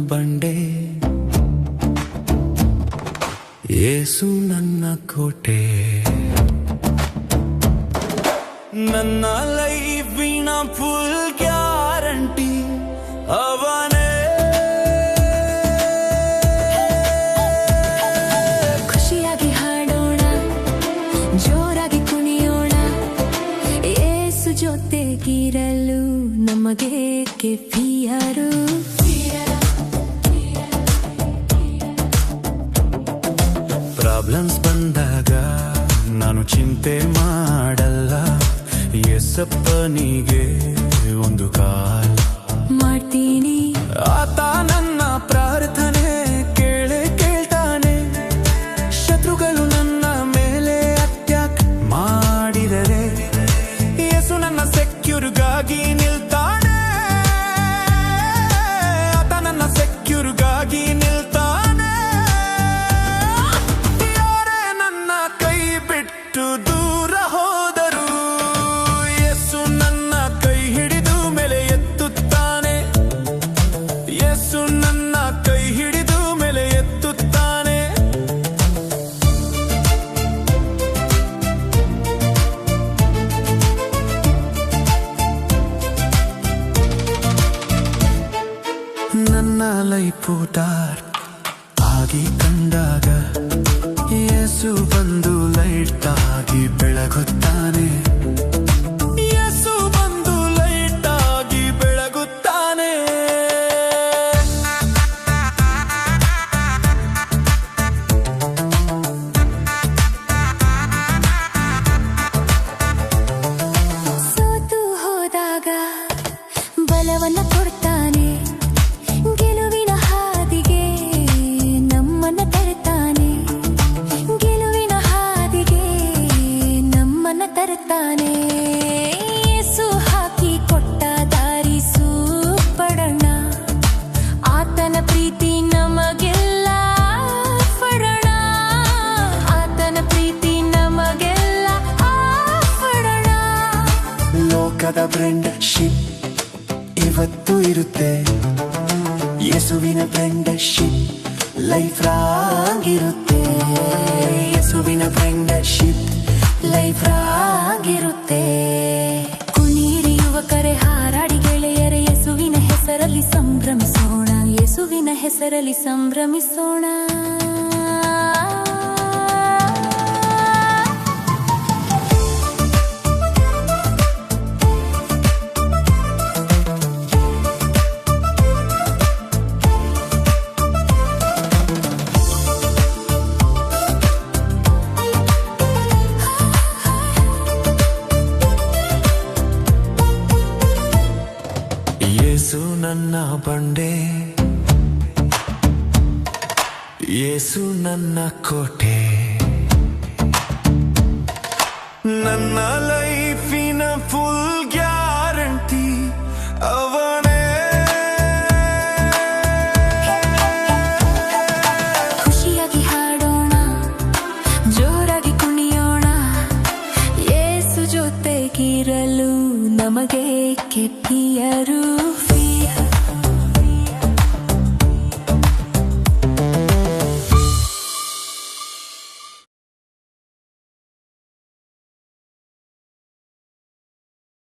ಬಂಡೆ, ಯೇಸು ನನ್ನ ಕೋಟೆ, ನನ್ನ ಲೈಫಿನ ಫುಲ್ ಗ್ಯಾರಂಟಿ ಅವನೇ. ಖುಷಿಯಾಗಿ ಹಾಡೋಣ, ಜೋರಾಗಿ ಕುಣಿಯೋಣ, ಯೇಸು ಜೊತೆಗಿರಲು ನಮಗೆ ಫಿಯರು. ಪ್ರಾಬ್ಲಮ್ಸ್ ಬಂದಾಗ ನಾನು ಚಿಂತೆ ಮಾಡಲ್ಲ, ಯೇಸಪ್ಪನಿಗೆ ಒಂದು ಕಾಲ್ ಮಾಡ್ತೀನಿ. ಆತ ನನ್ನ ಪ್ರಾರ್ಥನೆ ಕೇಳ್ತಾನೆ, ಶತ್ರುಗಳು ನನ್ನ ಮೇಲೆ ಅಟ್ಯಾಕ್ ಮಾಡಿದರೆ ಯೇಸು ನನ್ನ ಸೆಕ್ಯೂರ್ಗಾಗಿ ನಿಲ್ತಾನೆ, ಆತ ನನ್ನ ಸೆಕ್ಯೂರ್ಗಾಗಿ ನಿಲ್ತಾನೆ. ಯಾರೇ ನನ್ನ ಕೈ ಬಿಟ್ಟು ದೂರ ಹೋದರು, ಯೇಸು ನನ್ನ ಕೈ ಹಿಡಿದು ಮೇಲೆ ಎತ್ತುತ್ತಾನೆ, ಯೇಸು ನನ್ನ ಕೈ ಹಿಡಿದು ಮೇಲೆ ಎತ್ತುತ್ತಾನೆ. ನನ್ನ ಲೈಫು ಡಾರ್ಕ್ ಆಗಿ ಕಂಡಾಗ ಯೇಸು ಬಂದು ಲೈಟ್ ಆಗಿ ಬೆಳಗುತ್ತಾನೆ, ಯೇಸು ಬಂದು ಲೈಟ್ ಆಗಿ ಬೆಳಗುತ್ತಾನೆ. ಸೋತು ಹೋದಾಗ ಬಲವನ್ನ ಕೊಡ್ತಾನೆ, ಗೆಲುವಿನ ಹಾದಿಗೆ ನಮ್ಮನ್ನ ತರುತ್ತಾನೆ, ಗೆಲುವಿನ ಹಾದಿಗೆ ನಮ್ಮನ್ನ ತರುತ್ತಾನೆ. ಯೇಸು ಹಾಕಿ ಕೊಟ್ಟ ದಾರಿ ಸೂಪಡೋಣ, ಆತನ ಪ್ರೀತಿ ನಮಗೆಲ್ಲ ಫಡೋಣ, ಆತನ ಪ್ರೀತಿ ನಮಗೆಲ್ಲ ಫಡೋಣ. ಲೋಕದ ಫ್ರೆಂಡ್ಶಿಪ್ ಇವತ್ತು ಇರುತ್ತೆ, ಯೇಸುವಿನ ಫ್ರೆಂಡ್ಶಿಪ್ ಲೈಫ್ ರಾಂಗ್ ಇರುತ್ತೆ, ಯೇಸುವಿನ ಫ್ರೆಂಡ್ಶಿಪ್ ಲೈಫ್ ರಾಂಗ್ ಇರುತ್ತೆ. ಕುಣೀರಿ ಯುವಕರೇ, ಹಾರಾಡಿ ಗೆಳೆಯರೇ, ಯೇಸುವಿನ ಹೆಸರಲ್ಲಿ ಸಂಭ್ರಮಿಸೋಣ, ಯೇಸುವಿನ ಹೆಸರಲ್ಲಿ ಸಂಭ್ರಮಿಸೋಣ. ಯೇಸು ನನ್ನ ಬಂಡೆ, ಯೇಸು ನನ್ನ ಕೋಟೆ, ನನ್ನ ಲೈಫಿನ ಫುಲ್ ಗ್ಯಾರಂಟಿ ಅವನೇ. ಖುಷಿಯಾಗಿ ಹಾಡೋಣ, ಜೋರಾಗಿ ಕುಣಿಯೋಣ, ಯೇಸು ಜೊತೆಗಿರಲು ನಮಗೆ ಫಿಯರು.